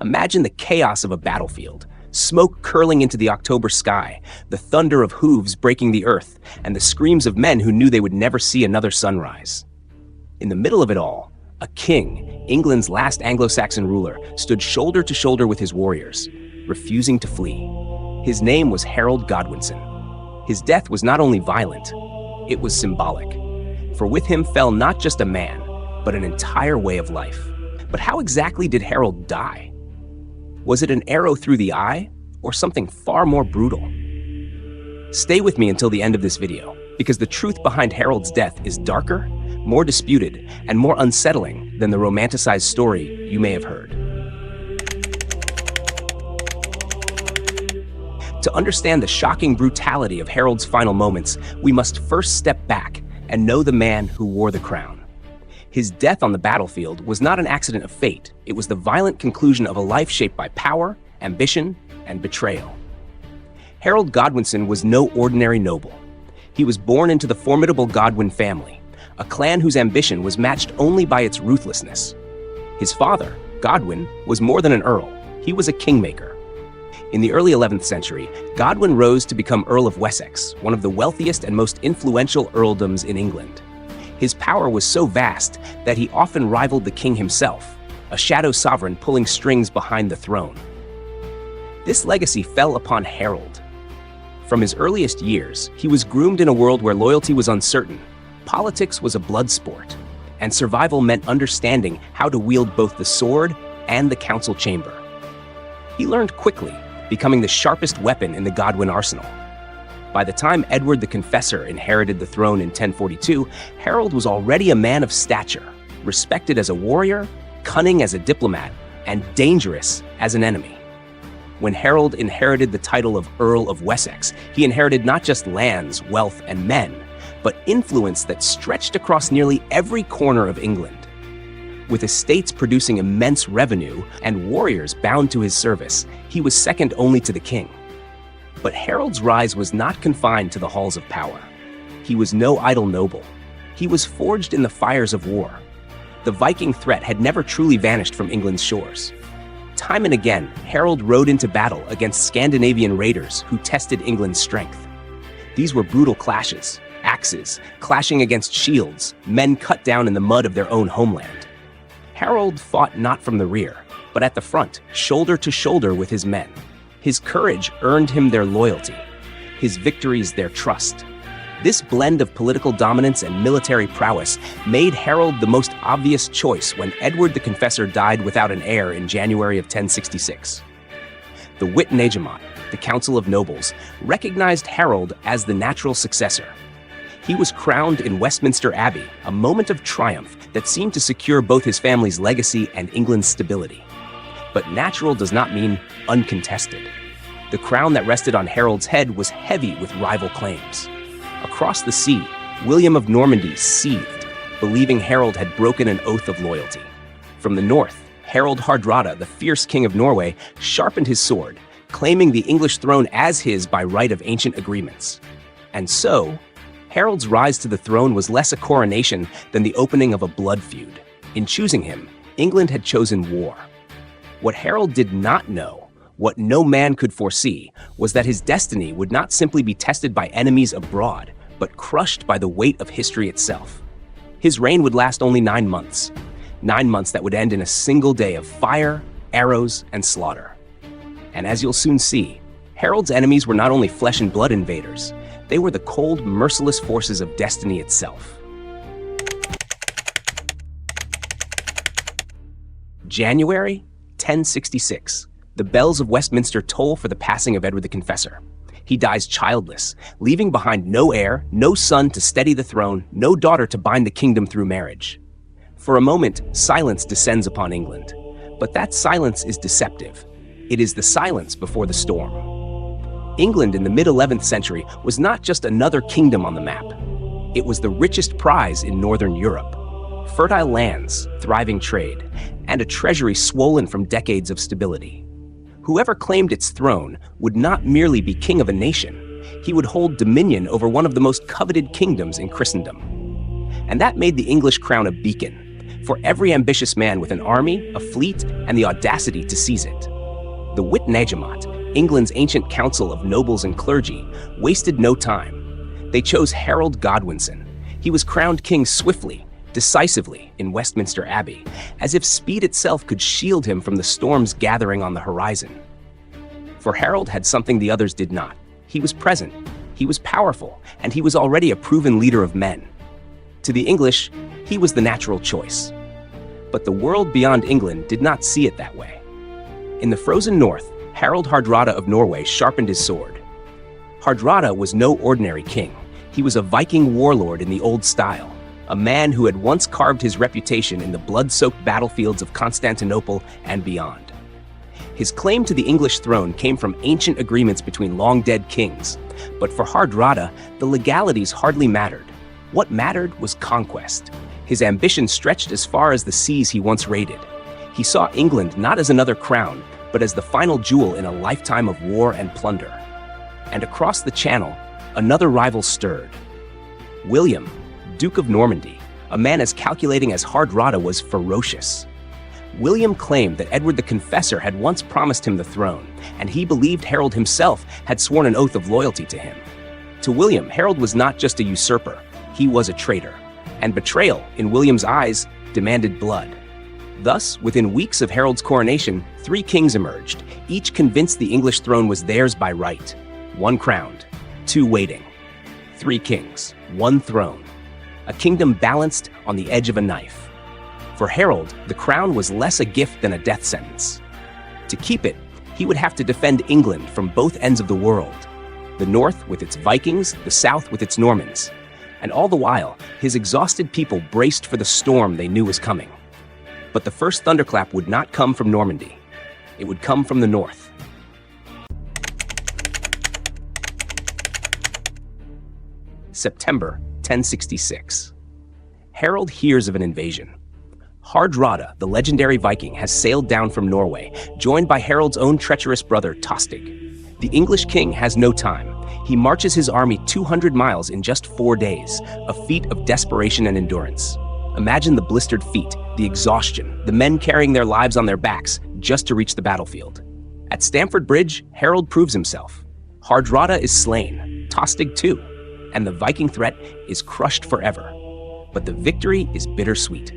Imagine the chaos of a battlefield, smoke curling into the October sky, the thunder of hooves breaking the earth, and the screams of men who knew they would never see another sunrise. In the middle of it all, a king, England's last Anglo-Saxon ruler, stood shoulder to shoulder with his warriors, refusing to flee. His name was Harold Godwinson. His death was not only violent, it was symbolic. For with him fell not just a man, but an entire way of life. But how exactly did Harold die? Was it an arrow through the eye, or something far more brutal? Stay with me until the end of this video, because the truth behind Harold's death is darker, more disputed, and more unsettling than the romanticized story you may have heard. To understand the shocking brutality of Harold's final moments, we must first step back and know the man who wore the crown. His death on the battlefield was not an accident of fate. It was the violent conclusion of a life shaped by power, ambition, and betrayal. Harold Godwinson was no ordinary noble. He was born into the formidable Godwin family, a clan whose ambition was matched only by its ruthlessness. His father, Godwin, was more than an earl. He was a kingmaker. In the early 11th century, Godwin rose to become Earl of Wessex, one of the wealthiest and most influential earldoms in England. His power was so vast that he often rivaled the king himself, a shadow sovereign pulling strings behind the throne. This legacy fell upon Harold. From his earliest years, he was groomed in a world where loyalty was uncertain, politics was a blood sport, and survival meant understanding how to wield both the sword and the council chamber. He learned quickly, becoming the sharpest weapon in the Godwin arsenal. By the time Edward the Confessor inherited the throne in 1042, Harold was already a man of stature, respected as a warrior, cunning as a diplomat, and dangerous as an enemy. When Harold inherited the title of Earl of Wessex, he inherited not just lands, wealth, and men, but influence that stretched across nearly every corner of England. With estates producing immense revenue and warriors bound to his service, he was second only to the king. But Harold's rise was not confined to the halls of power. He was no idle noble. He was forged in the fires of war. The Viking threat had never truly vanished from England's shores. Time and again, Harold rode into battle against Scandinavian raiders who tested England's strength. These were brutal clashes, axes clashing against shields, men cut down in the mud of their own homeland. Harold fought not from the rear, but at the front, shoulder to shoulder with his men. His courage earned him their loyalty, his victories their trust. This blend of political dominance and military prowess made Harold the most obvious choice when Edward the Confessor died without an heir in January of 1066. The Witenagemot, the Council of Nobles, recognized Harold as the natural successor. He was crowned in Westminster Abbey, a moment of triumph that seemed to secure both his family's legacy and England's stability. But natural does not mean uncontested. The crown that rested on Harold's head was heavy with rival claims. Across the sea, William of Normandy seethed, believing Harold had broken an oath of loyalty. From the north, Harald Hardrada, the fierce king of Norway, sharpened his sword, claiming the English throne as his by right of ancient agreements. And so, Harold's rise to the throne was less a coronation than the opening of a blood feud. In choosing him, England had chosen war. What Harold did not know, what no man could foresee, was that his destiny would not simply be tested by enemies abroad, but crushed by the weight of history itself. His reign would last only 9 months. 9 months that would end in a single day of fire, arrows, and slaughter. And as you'll soon see, Harold's enemies were not only flesh and blood invaders, they were the cold, merciless forces of destiny itself. January 1066. The bells of Westminster toll for the passing of Edward the Confessor. He dies childless, leaving behind no heir, no son to steady the throne, no daughter to bind the kingdom through marriage. For a moment, silence descends upon England. But that silence is deceptive. It is the silence before the storm. England in the mid-11th century was not just another kingdom on the map. It was the richest prize in northern Europe. Fertile lands, thriving trade, and a treasury swollen from decades of stability. Whoever claimed its throne would not merely be king of a nation, he would hold dominion over one of the most coveted kingdoms in Christendom. And that made the English crown a beacon, for every ambitious man with an army, a fleet, and the audacity to seize it. The Wit Najamot, England's ancient council of nobles and clergy, wasted no time. They chose Harold Godwinson. He was crowned king swiftly, decisively in Westminster Abbey, as if speed itself could shield him from the storms gathering on the horizon. For Harold had something the others did not. He was present, he was powerful, and he was already a proven leader of men. To the English, he was the natural choice. But the world beyond England did not see it that way. In the frozen north, Harald Hardrada of Norway sharpened his sword. Hardrada was no ordinary king. He was a Viking warlord in the old style, a man who had once carved his reputation in the blood-soaked battlefields of Constantinople and beyond. His claim to the English throne came from ancient agreements between long-dead kings, but for Hardrada, the legalities hardly mattered. What mattered was conquest. His ambition stretched as far as the seas he once raided. He saw England not as another crown, but as the final jewel in a lifetime of war and plunder. And across the Channel, another rival stirred. William, Duke of Normandy, a man as calculating as Hardrada was ferocious. William claimed that Edward the Confessor had once promised him the throne, and he believed Harold himself had sworn an oath of loyalty to him. To William, Harold was not just a usurper, he was a traitor, and betrayal, in William's eyes, demanded blood. Thus, within weeks of Harold's coronation, 3 kings emerged, each convinced the English throne was theirs by right. 1 crowned, 2 waiting. 3 kings, 1 throne. A kingdom balanced on the edge of a knife. For Harold, the crown was less a gift than a death sentence. To keep it, he would have to defend England from both ends of the world. The north with its Vikings, the south with its Normans. And all the while, his exhausted people braced for the storm they knew was coming. But the first thunderclap would not come from Normandy. It would come from the north. September 1066. Harold hears of an invasion. Hardrada, the legendary Viking, has sailed down from Norway, joined by Harold's own treacherous brother, Tostig. The English king has no time. He marches his army 200 miles in just 4 days, a feat of desperation and endurance. Imagine the blistered feet, the exhaustion, the men carrying their lives on their backs just to reach the battlefield. At Stamford Bridge, Harold proves himself. Hardrada is slain, Tostig too, and the Viking threat is crushed forever. But the victory is bittersweet.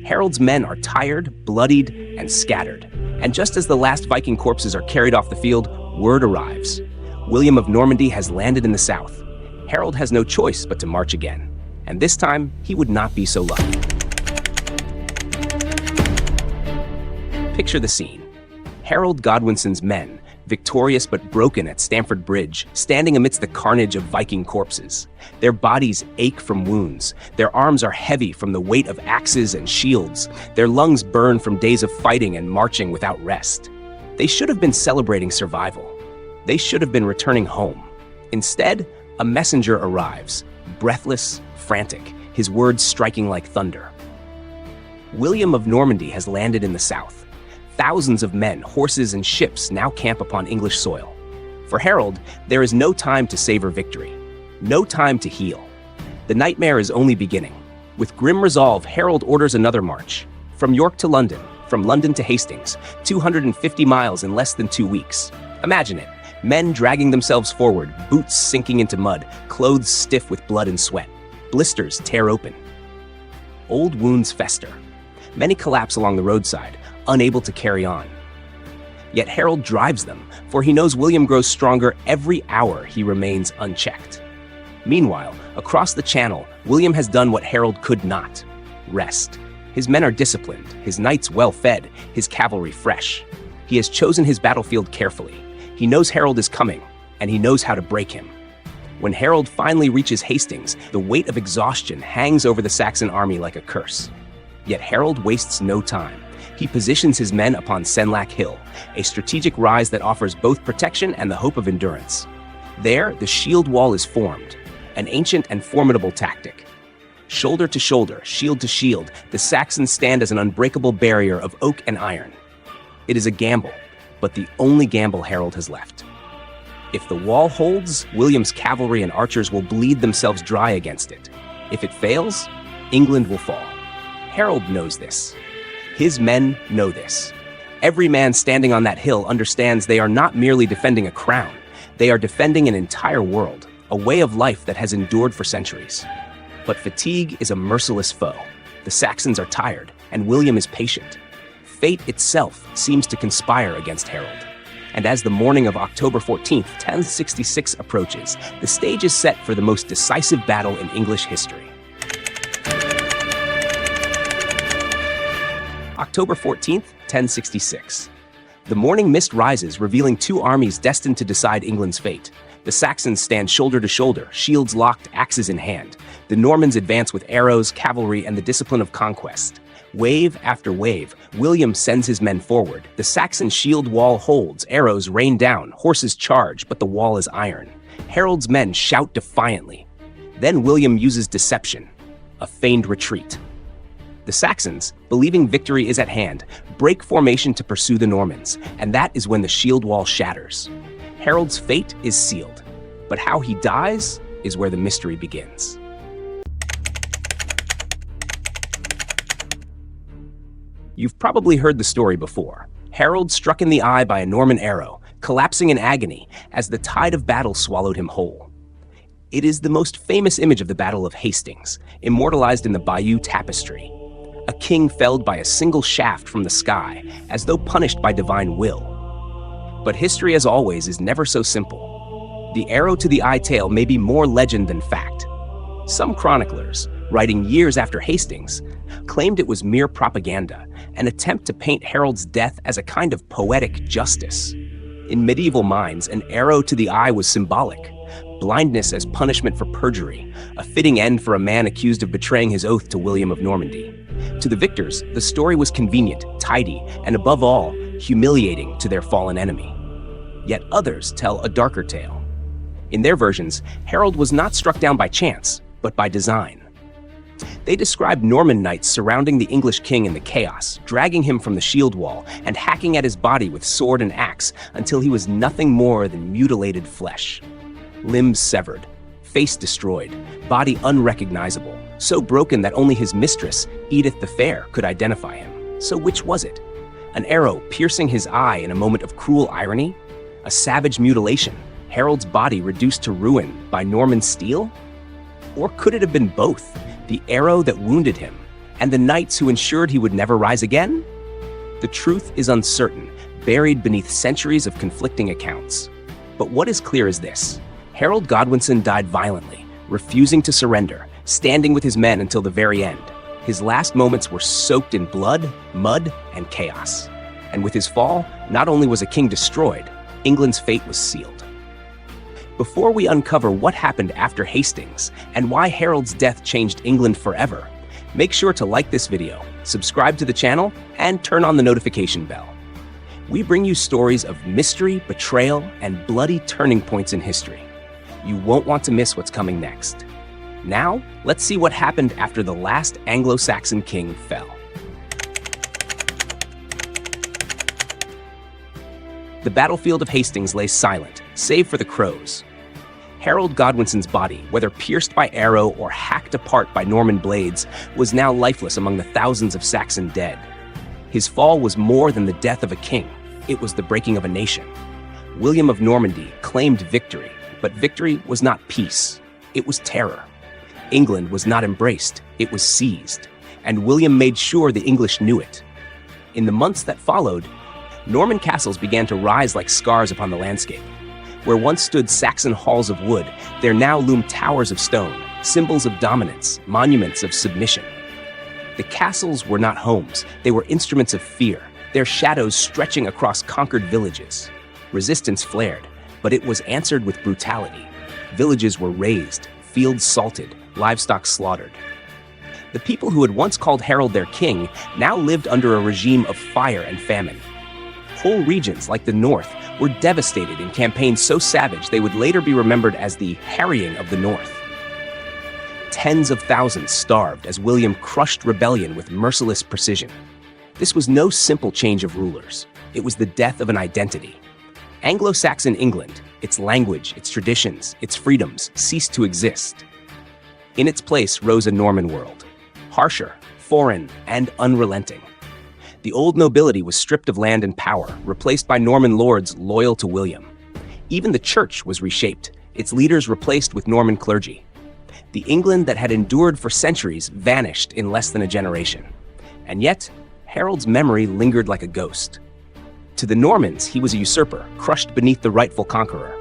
Harold's men are tired, bloodied, and scattered. And just as the last Viking corpses are carried off the field, word arrives. William of Normandy has landed in the south. Harold has no choice but to march again. And this time, he would not be so lucky. Picture the scene. Harold Godwinson's men, victorious but broken at Stamford Bridge, standing amidst the carnage of Viking corpses. Their bodies ache from wounds. Their arms are heavy from the weight of axes and shields. Their lungs burn from days of fighting and marching without rest. They should have been celebrating survival. They should have been returning home. Instead, a messenger arrives, breathless, frantic, his words striking like thunder. William of Normandy has landed in the south. Thousands of men, horses, and ships now camp upon English soil. For Harold, there is no time to savor victory, no time to heal. The nightmare is only beginning. With grim resolve, Harold orders another march. From York to London, from London to Hastings, 250 miles in less than 2 weeks. Imagine it, men dragging themselves forward, boots sinking into mud, clothes stiff with blood and sweat. Blisters tear open. Old wounds fester. Many collapse along the roadside, unable to carry on. Yet Harold drives them, for he knows William grows stronger every hour he remains unchecked. Meanwhile, across the Channel, William has done what Harold could not: rest. His men are disciplined, his knights well-fed, his cavalry fresh. He has chosen his battlefield carefully. He knows Harold is coming, and he knows how to break him. When Harold finally reaches Hastings, the weight of exhaustion hangs over the Saxon army like a curse. Yet Harold wastes no time. He positions his men upon Senlac Hill, a strategic rise that offers both protection and the hope of endurance. There, the shield wall is formed, an ancient and formidable tactic. Shoulder to shoulder, shield to shield, the Saxons stand as an unbreakable barrier of oak and iron. It is a gamble, but the only gamble Harold has left. If the wall holds, William's cavalry and archers will bleed themselves dry against it. If it fails, England will fall. Harold knows this. His men know this. Every man standing on that hill understands they are not merely defending a crown. They are defending an entire world, a way of life that has endured for centuries. But fatigue is a merciless foe. The Saxons are tired, and William is patient. Fate itself seems to conspire against Harold. And as the morning of October 14th, 1066 approaches, the stage is set for the most decisive battle in English history. October 14th, 1066. The morning mist rises, revealing two armies destined to decide England's fate. The Saxons stand shoulder to shoulder, shields locked, axes in hand. The Normans advance with arrows, cavalry, and the discipline of conquest. Wave after wave, William sends his men forward. The Saxon shield wall holds, arrows rain down, horses charge, but the wall is iron. Harold's men shout defiantly. Then William uses deception, a feigned retreat. The Saxons, believing victory is at hand, break formation to pursue the Normans, and that is when the shield wall shatters. Harold's fate is sealed, but how he dies is where the mystery begins. You've probably heard the story before. Harold struck in the eye by a Norman arrow, collapsing in agony as the tide of battle swallowed him whole. It is the most famous image of the Battle of Hastings, immortalized in the Bayeux Tapestry. A king felled by a single shaft from the sky, as though punished by divine will. But history, as always, is never so simple. The arrow to the eye tale may be more legend than fact. Some chroniclers, writing years after Hastings, claimed it was mere propaganda, an attempt to paint Harold's death as a kind of poetic justice. In medieval minds, an arrow to the eye was symbolic, blindness as punishment for perjury, a fitting end for a man accused of betraying his oath to William of Normandy. To the victors, the story was convenient, tidy, and above all, humiliating to their fallen enemy. Yet others tell a darker tale. In their versions, Harold was not struck down by chance, but by design. They describe Norman knights surrounding the English king in the chaos, dragging him from the shield wall and hacking at his body with sword and axe until he was nothing more than mutilated flesh. Limbs severed, face destroyed, body unrecognizable, so broken that only his mistress, Edith the Fair, could identify him. So which was it? An arrow piercing his eye in a moment of cruel irony? A savage mutilation, Harold's body reduced to ruin by Norman steel? Or could it have been both? The arrow that wounded him, and the knights who ensured he would never rise again? The truth is uncertain, buried beneath centuries of conflicting accounts. But what is clear is this: Harold Godwinson died violently, refusing to surrender, standing with his men until the very end. His last moments were soaked in blood, mud, and chaos. And with his fall, not only was a king destroyed, England's fate was sealed. Before we uncover what happened after Hastings and why Harold's death changed England forever, make sure to like this video, subscribe to the channel, and turn on the notification bell. We bring you stories of mystery, betrayal, and bloody turning points in history. You won't want to miss what's coming next. Now, let's see what happened after the last Anglo-Saxon king fell. The battlefield of Hastings lay silent, save for the crows. Harold Godwinson's body, whether pierced by arrow or hacked apart by Norman blades, was now lifeless among the thousands of Saxon dead. His fall was more than the death of a king. It was the breaking of a nation. William of Normandy claimed victory, but victory was not peace. It was terror. England was not embraced. It was seized. And William made sure the English knew it. In the months that followed, Norman castles began to rise like scars upon the landscape. Where once stood Saxon halls of wood, there now loomed towers of stone, symbols of dominance, monuments of submission. The castles were not homes, they were instruments of fear, their shadows stretching across conquered villages. Resistance flared, but it was answered with brutality. Villages were razed, fields salted, livestock slaughtered. The people who had once called Harold their king now lived under a regime of fire and famine. Whole regions, like the North, were devastated in campaigns so savage they would later be remembered as the harrying of the North. Tens of thousands starved as William crushed rebellion with merciless precision. This was no simple change of rulers. It was the death of an identity. Anglo-Saxon England, its language, its traditions, its freedoms, ceased to exist. In its place rose a Norman world. Harsher, foreign, and unrelenting. The old nobility was stripped of land and power, replaced by Norman lords loyal to William. Even the church was reshaped, its leaders replaced with Norman clergy. The England that had endured for centuries vanished in less than a generation. And yet, Harold's memory lingered like a ghost. To the Normans, he was a usurper, crushed beneath the rightful conqueror.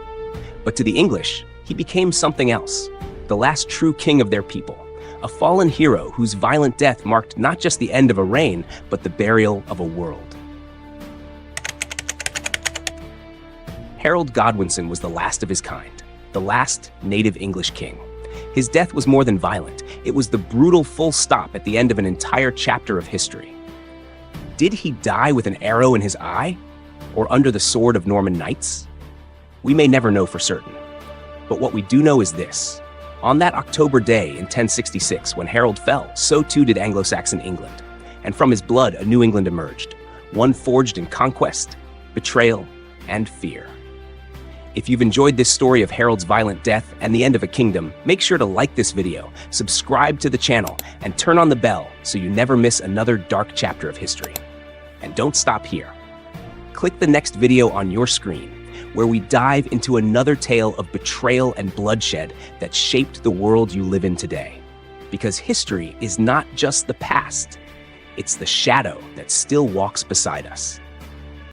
But to the English, he became something else, the last true king of their people, a fallen hero whose violent death marked not just the end of a reign, but the burial of a world. Harold Godwinson was the last of his kind, the last native English king. His death was more than violent. It was the brutal full stop at the end of an entire chapter of history. Did he die with an arrow in his eye? Or under the sword of Norman knights? We may never know for certain. But what we do know is this. On that October day in 1066, when Harold fell, so too did Anglo-Saxon England. And from his blood, a new England emerged, one forged in conquest, betrayal, and fear. If you've enjoyed this story of Harold's violent death and the end of a kingdom, make sure to like this video, subscribe to the channel, and turn on the bell so you never miss another dark chapter of history. And don't stop here. Click the next video on your screen, where we dive into another tale of betrayal and bloodshed that shaped the world you live in today. Because history is not just the past, it's the shadow that still walks beside us.